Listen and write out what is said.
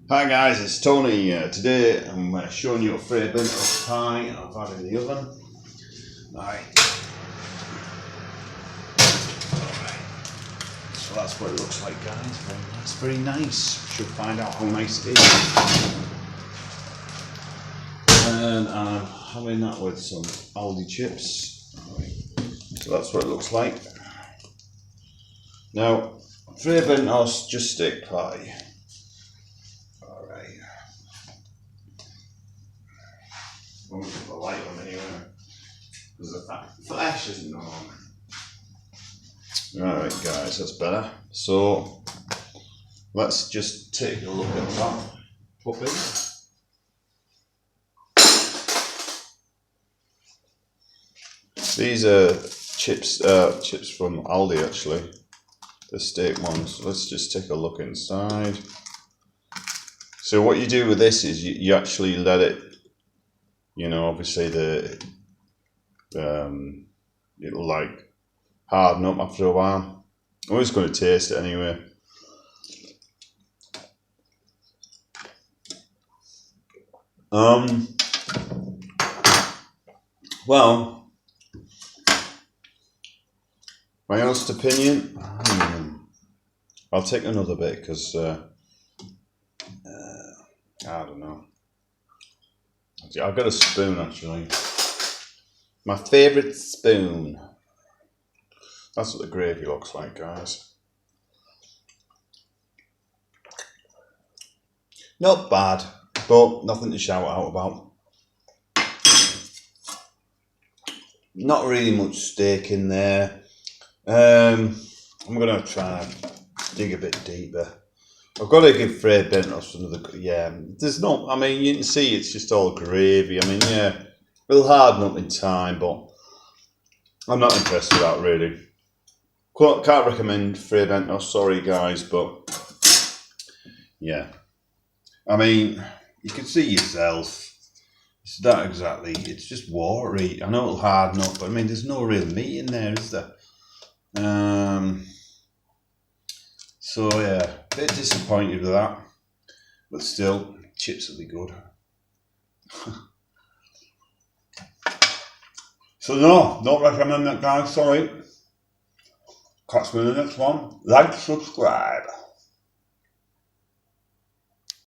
Hi guys, it's Tony. Today I'm showing you a Fray Bentos pie I've had in the oven. Right. So that's what it looks like, guys. Very nice, very nice. Should find out how nice it is. And I'm having that with some Aldi chips. Right. So that's what it looks like. Now, Fray Bentos just steak pie. I'm going to put the light on anyway, because the flash isn't on. Alright guys, that's better. So let's just take a look at that puppy. These are chips from Aldi actually, the steak ones. Let's just take a look inside. So what you do with this is you actually let it, you know, obviously it'll like harden up after a while. I'm just going to taste it anyway. Well, my honest opinion, I'll take another bit because I don't know. I've got a spoon actually. My favourite spoon. That's what the gravy looks like, guys. Not bad, but nothing to shout out about. Not really much steak in there. I'm going to try and dig a bit deeper. I've got to give Fray Bentos another, there's not, I mean, you can see it's just all gravy. I mean, yeah, it'll harden up in time, but I'm not interested in that really. Can't recommend Fray Bentos, sorry guys, but yeah. I mean, you can see yourself, it's not exactly, it's just watery. I know it'll harden up, but I mean, there's no real meat in there, is there? So yeah, a bit disappointed with that, but still, chips will be good. So no, don't recommend that guys, sorry. Catch me in the next one. Like, subscribe.